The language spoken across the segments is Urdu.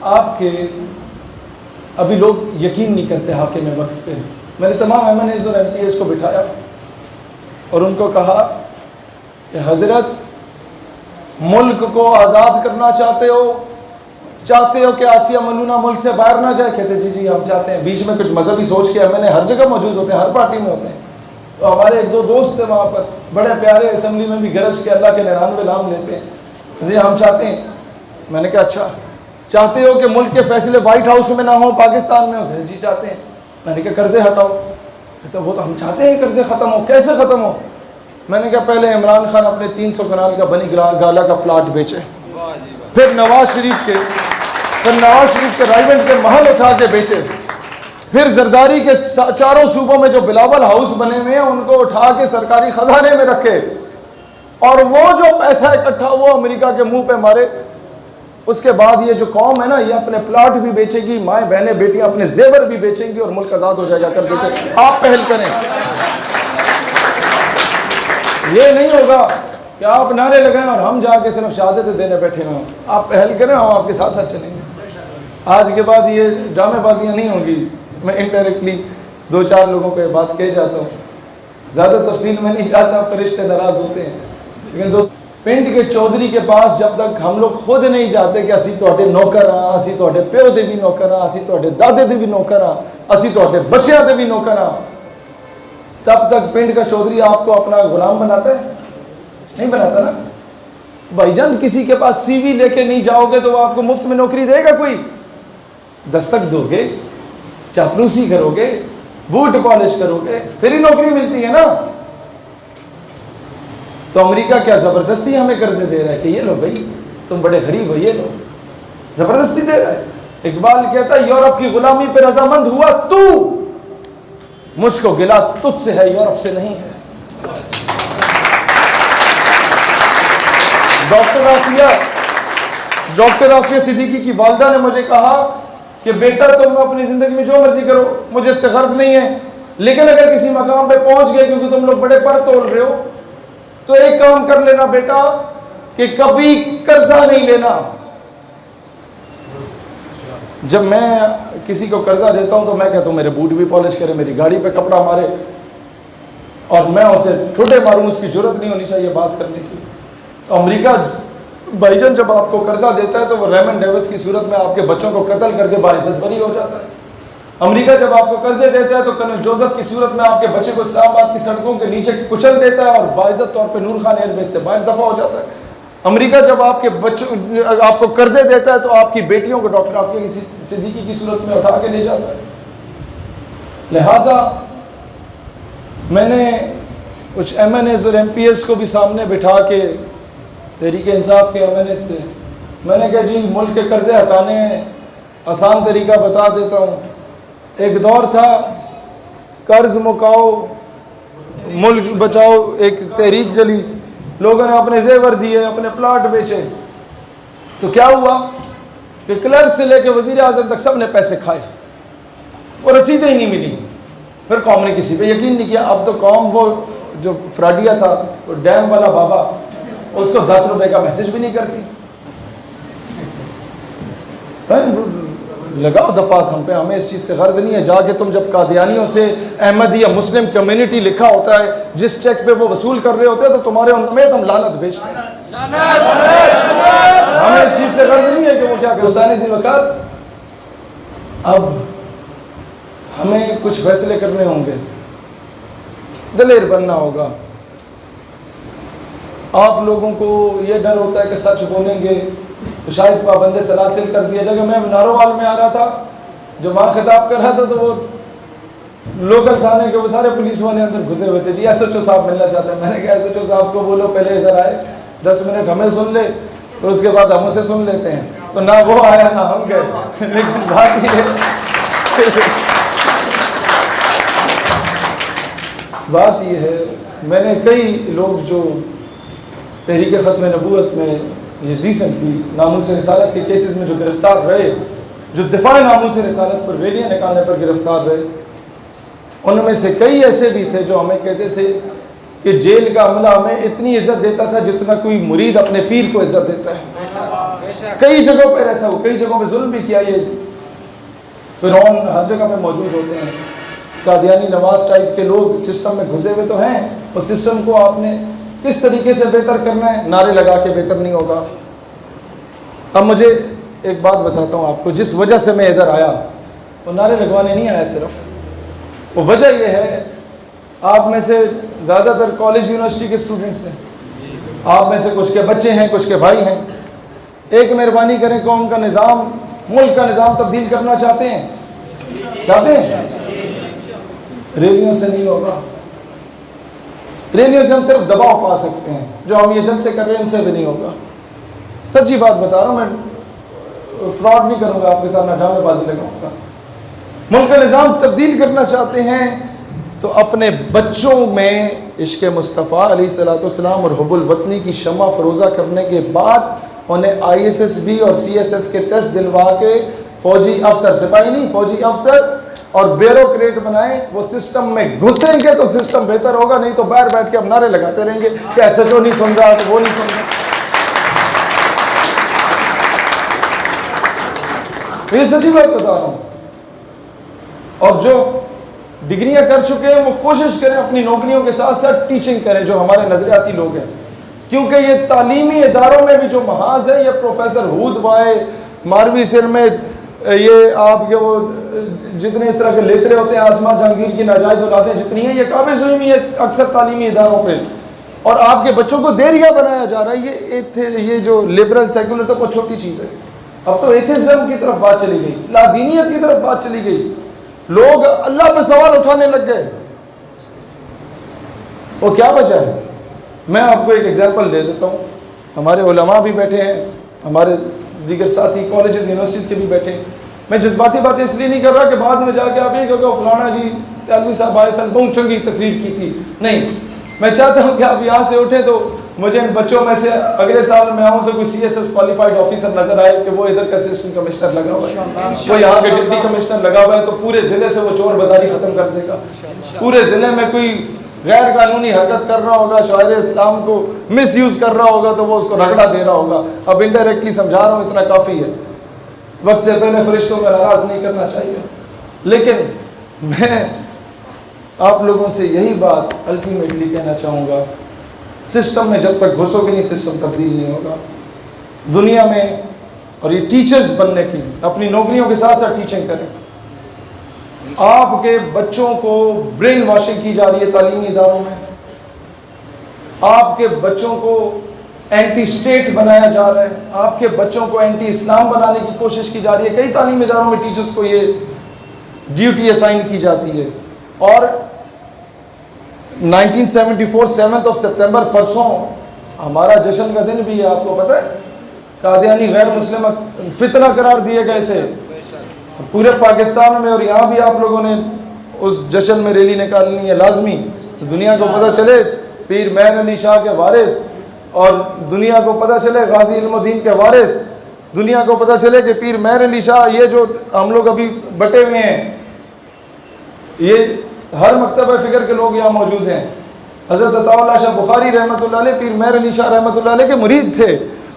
آپ کے ابھی لوگ یقین نہیں کرتے حاکم وقت پہ. میں نے تمام ایم این ایز اور ایم پی ایز کو بٹھایا اور ان کو کہا کہ حضرت ملک کو آزاد کرنا چاہتے ہو کہ آسیہ ملونہ ملک سے باہر نہ جائے؟ کہتے جی ہم چاہتے ہیں. بیچ میں کچھ مذہبی سوچ کے میں نے ہر جگہ موجود ہوتے ہیں, ہر پارٹی میں ہوتے ہیں. تو ہمارے ایک دو دوست تھے وہاں پر, بڑے پیارے, اسمبلی میں بھی گرج کے اللہ کے 99 نام لیتے ہیں. جی ہم چاہتے ہیں. میں نے کہا اچھا چاہتے ہو کہ ملک کے فیصلے وائٹ ہاؤس میں نہ ہو, پاکستان میں ہو؟ جی چاہتے ہیں. میں نے کہا قرضے ہٹاؤ. کہتے وہ تو ہم چاہتے ہیں قرضے ختم ہو. کیسے ختم ہو؟ میں نے کہا پہلے عمران خان اپنے 300 کنال کا بنی گالا کا پلاٹ بیچے, پھر نواز شریف کے رائیونٹ کے محل اٹھا کے بیچے, پھر زرداری کے چاروں صوبوں میں جو بلاول ہاؤس بنے ہوئے ہیں ان کو اٹھا کے سرکاری خزانے میں رکھے, اور وہ جو پیسہ اکٹھا وہ امریکہ کے منہ پہ مارے. اس کے بعد یہ جو قوم ہے نا, یہ اپنے پلاٹ بھی بیچے گی, مائیں بہنیں بیٹیاں اپنے زیور بھی بیچیں گی, اور ملک آزاد ہو جائے گا قرضے سے. آپ پہل کریں. یہ نہیں ہوگا کہ آپ نعرے لگائیں اور ہم جا کے صرف شہادتیں دینے بیٹھے ہوں. آپ پہل کریں, ہم آپ کے ساتھ ساتھ چلیں گے. آج کے بعد یہ ڈرامے بازیاں نہیں ہوں گی. میں انڈائریکٹلی 2-4 لوگوں کو یہ بات کہہ جاتا ہوں, زیادہ تفصیل میں نہیں جاتا, فرشتے ناراض ہوتے ہیں. لیکن دوست, پنڈ کے چودھری کے پاس جب تک ہم لوگ خود نہیں جاتے کہ اسی تواڈے نوکر ہاں, اسی تواڈے پیو دے بھی نوکر ہاں, اسی تواڈے دادے دے بھی نوکر ہاں, اسی تواڈے بچیاں دے بھی نوکر ہاں, تب تک پنڈ کا چودھری آپ کو اپنا غلام بناتا ہے؟ نہیں بناتا نا. بھائی جان کسی کے پاس سی وی لے کے نہیں جاؤ گے تو وہ آپ کو مفت میں نوکری دے گا کوئی؟ دستک دو گے, چاپلوسی کرو گے, بوٹ پالش کرو گے, پھر ہی نوکری ملتی ہے نا. تو امریکہ کیا زبردستی ہمیں قرضے دے رہا ہے کہ یہ لو بھائی تم بڑے غریب ہو, یہ لو, زبردستی دے رہا ہے. اقبال کہتا ہے یورپ کی غلامی پہ رضامند ہوا تو, مجھ کو گلا تجھ سے ہے, یورپ سے نہیں ہے. ڈاکٹر عافیہ صدیقی کی والدہ نے مجھے کہا کہ بیٹا تم اپنی زندگی میں جو مرضی کرو, مجھے اس سے غرض نہیں ہے, لیکن اگر کسی مقام پہ پہنچ گئے کیونکہ تم لوگ بڑے پر تول رہے ہو, تو ایک کام کر لینا بیٹا کہ کبھی قرضہ نہیں لینا. جب میں کسی کو قرضہ دیتا ہوں تو میں کہتا ہوں میرے بوٹ بھی پالش کرے, میری گاڑی پہ کپڑا مارے, اور میں اسے ٹھوٹے ماروں, اس کی ضرورت نہیں ہونی چاہیے بات کرنے کی. تو امریکہ بھائی جان جب آپ کو قرضہ دیتا ہے تو وہ ریمن ڈیوس کی صورت میں آپ کے بچوں کو قتل کر کے باعزت بری ہو جاتا ہے. امریکہ جب آپ کو قرضے دیتا ہے تو کرنل جوزف کی صورت میں آپ کے بچے کو اسلام آباد کی سڑکوں کے نیچے کچل دیتا ہے اور باعزت طور پہ نور خان ایئر بیس سے باہر دفع ہو جاتا ہے. امریکہ جب آپ کے بچوں آپ کو قرضے دیتا ہے تو آپ کی بیٹیوں کو ڈاکٹر عافیہ صدیقی کی صورت میں اٹھا کے لے جاتا ہے. لہٰذا میں نے کچھ ایم این ایز اور ایم پی ایس کو بھی سامنے بٹھا کے, تحریک انصاف کے ایم این ایس تھے, میں نے کہا جی ملک کے قرضے ہٹانے ہیں, آسان طریقہ بتا دیتا ہوں. ایک دور تھا قرض مکاؤ ملک بچاؤ, ایک تحریک چلی, لوگوں نے اپنے زیور دیے, اپنے پلاٹ بیچے, تو کیا ہوا کہ کلرک سے لے کے وزیر اعظم تک سب نے پیسے کھائے, اور رسیدیں ہی نہیں ملی. پھر قوم نے کسی پہ یقین نہیں کیا. اب تو قوم وہ جو فراڈیا تھا, وہ ڈیم والا بابا, اس کو 10 روپے کا میسج بھی نہیں کرتی. لگاؤ دفعات ہم پہ, ہمیں اس چیز سے غرض نہیں ہے. جا کے تم جب قادیانیوں سے احمدیہ مسلم کمیونٹی لکھا ہوتا ہے, جس چیک پہ وہ وصول کر رہے ہوتے ہیں, تو تمہارے ان سمیت ہم لعنت بھیجتے ہیں. ہمیں اس چیز سے غرض نہیں ہے کہ وہ کیا کہ حسین ذی وقار. اب ہمیں کچھ فیصلے کرنے ہوں گے, دلیر بننا ہوگا. آپ لوگوں کو یہ ڈر ہوتا ہے کہ سچ بولیں گے تو شاید پابند سلاسل کر دیا جائے گا. میں نارووال میں آ رہا تھا, جو وہاں خطاب کر رہا تھا تو وہ لوکل تھانے کے وہ سارے پولیس والے اندر گھسے ہوئے تھے. جی ایس ایچ او صاحب ملنا چاہتے ہیں. میں نے کہا ایس ایچ او صاحب کو بولو پہلے ادھر آئے, 10 منٹ ہمیں سن لے, اور اس کے بعد ہم اسے سن لیتے ہیں. تو نہ وہ آیا نہ ہم گئے. لیکن بات یہ ہے میں نے کئی لوگ جو تحریک ختم نبوت میں یہ ریسنٹلی ناموس رسالت کے کیسز میں جو گرفتار رہے, جو دفاع ناموس رسالت پر ریلیاں نکالنے پر گرفتار رہے, ان میں سے کئی ایسے بھی تھے جو ہمیں کہتے تھے کہ جیل کا عملہ ہمیں اتنی عزت دیتا تھا جتنا کوئی مرید اپنے پیر کو عزت دیتا ہے. کئی جگہوں پہ ایسا ہو، کئی جگہوں پہ ظلم بھی کیا، یہ فرعون ہر جگہ پہ موجود ہوتے ہیں، قادیانی نواز ٹائپ کے لوگ سسٹم میں گھسے ہوئے تو ہیں، اور سسٹم کو آپ نے کس طریقے سے بہتر کرنا ہے، نعرے لگا کے بہتر نہیں ہوگا۔ اب مجھے ایک بات بتاتا ہوں آپ کو، جس وجہ سے میں ادھر آیا وہ نعرے لگوانے نہیں آیا صرف، وہ وجہ یہ ہے، آپ میں سے زیادہ تر کالج یونیورسٹی کے اسٹوڈنٹس ہیں، آپ میں سے کچھ کے بچے ہیں، کچھ کے بھائی ہیں، ایک مہربانی کریں، قوم کا نظام، ملک کا نظام تبدیل کرنا چاہتے ہیں؟ ریلیوں سے نہیں ہوگا، ریلیوں سے ہم صرف دباؤ پا سکتے ہیں، جو ہم یہ جلسے کر رہے ہیں ان سے بھی نہیں ہوگا۔ سچی بات بتا رہا ہوں، میں فراڈ نہیں کروں گا آپ کے ساتھ، میں ڈرامے بازی لگاؤں گا۔ ملک کا نظام تبدیل کرنا چاہتے ہیں تو اپنے بچوں میں عشق مصطفیٰ علیہ الصلوۃ والسلام اور حب الوطنی کی شمع فروزہ کرنے کے بعد انہیں ISSB اور CSS کے ٹیسٹ دلوا کے فوجی افسر، سپاہی نہیں، فوجی افسر اور بیوروکریٹ بنائیں، وہ سسٹم میں گھسیں گے تو سسٹم بہتر ہوگا، نہیں تو باہر بیٹھ کے ہم نعرے لگاتے رہیں گے کہ SHO نہیں سن رہا تو وہ نہیں سن رہا۔ یہ سچی بات بتا رہا ہوں، اور جو ڈگریاں کر چکے ہیں وہ کوشش کریں اپنی نوکریوں کے ساتھ ساتھ ٹیچنگ کریں، جو ہمارے نظریاتی لوگ ہیں، کیونکہ یہ تعلیمی اداروں میں بھی جو محاذ ہے، یہ پروفیسر ہود بائے، ماروی سر میں یہ آپ کے وہ جتنے اس طرح کے لیترے ہوتے ہیں، آسما جہانگیر کی ناجائز اولادیں جتنی ہیں، یہ قابض ہوئی ہوئی ہے اکثر تعلیمی اداروں پہ، اور آپ کے بچوں کو دیریا بنایا جا رہا ہے۔ یہ جو لبرل سیکولر تو بہت چھوٹی چیز ہے، اب تو ایتھیزم کی طرف بات چلی گئی، لا دینیت کی طرف بات چلی گئی، لوگ اللہ پہ سوال اٹھانے لگ گئے۔ وہ کیا وجہ ہے؟ میں آپ کو ایک ایگزامپل دے دیتا ہوں، ہمارے علماء بھی بیٹھے ہیں، ہمارے دیگر ساتھی کالجز یونیورسٹیز کے بھی بیٹھے ہیں، میں جذباتی باتیں اس لیے نہیں کر رہا کہ بعد میں جا کے آپ یہ کہو کہ فلانا جی سیالوی صاحب آئے سن بہت چنگی تقریر کی تھی، نہیں، میں چاہتا ہوں کہ آپ یہاں سے اٹھیں تو مجھے ان بچوں میں سے اگلے سال میں آؤں تو کوئی CSS کوالیفائڈ آفیسر نظر آئے کہ وہ ادھر کا اسسٹنٹ کمشنر لگا ہوا ہے، وہ یہاں کے ڈپٹی کمشنر لگا ہوا ہے، تو پورے ضلع سے وہ چور بازاری ختم کر دے گا۔ پورے ضلع میں کوئی غیر قانونی حرکت کر رہا ہوگا، شاعر اسلام کو مس یوز کر رہا ہوگا تو وہ اس کو رگڑا دے رہا ہوگا۔ اب انڈائریکٹلی سمجھا رہا ہوں، اتنا کافی ہے، وقت سے پہلے فرشتوں کو ناراض نہیں کرنا چاہیے، لیکن میں آپ لوگوں سے یہی بات الٹیمیٹلی کہنا چاہوں گا، سسٹم میں جب تک گھسو گے نہیں، سسٹم تبدیل نہیں ہوگا دنیا میں۔ اور یہ ٹیچرز بننے کی اپنی نوکریوں کے ساتھ ساتھ ٹیچنگ کریں۔ آپ کے بچوں کو برین واشنگ کی جا رہی ہے تعلیمی اداروں میں، آپ کے بچوں کو اینٹی اسٹیٹ بنایا جا رہا ہے، آپ کے بچوں کو اینٹی اسلام بنانے کی کوشش کی جا رہی ہے، کئی تعلیمی اداروں میں ٹیچرز کو یہ ڈیوٹی اسائن کی جاتی ہے۔ اور 1974 7 سپتمبر پرسوں ہمارا جشن کا دن بھی ہے، آپ کو پتہ ہے، قادیانی غیر مسلم فتنہ قرار دیے گئے تھے پورے پاکستان میں، اور یہاں بھی آپ لوگوں نے اس جشن میں ریلی نکالنی ہے لازمی، تو دنیا کو پتہ چلے پیر مہر علی شاہ کے وارث، اور دنیا کو پتہ چلے غازی علم الدین کے وارث، دنیا کو پتہ چلے کہ پیر مہر علی شاہ، یہ جو ہم لوگ ابھی بٹے ہوئے ہیں، یہ ہر مکتبہ فکر کے لوگ یہاں موجود ہیں۔ حضرت عطا اللہ شاہ بخاری رحمۃ اللہ علیہ پیر مہر علی شاہ رحمۃ اللہ علیہ کے مرید تھے،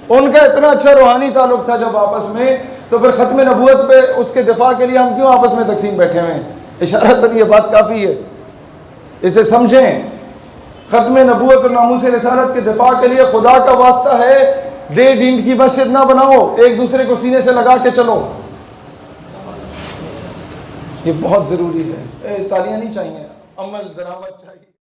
ان کا اتنا اچھا روحانی تعلق تھا جب آپس میں، تو پھر ختم نبوت پہ اس کے دفاع کے لیے ہم کیوں آپس میں تقسیم بیٹھے ہوئے ہیں؟ اشارتاً یہ بات کافی ہے، اسے سمجھیں۔ ختم نبوت اور ناموس رسالت کے دفاع کے لیے خدا کا واسطہ ہے، ڈیڑھ اینٹ کی مسجد نہ بناؤ، ایک دوسرے کو سینے سے لگا کے چلو، یہ بہت ضروری ہے۔ تالیاں نہیں چاہیے، عمل درآمد چاہیے۔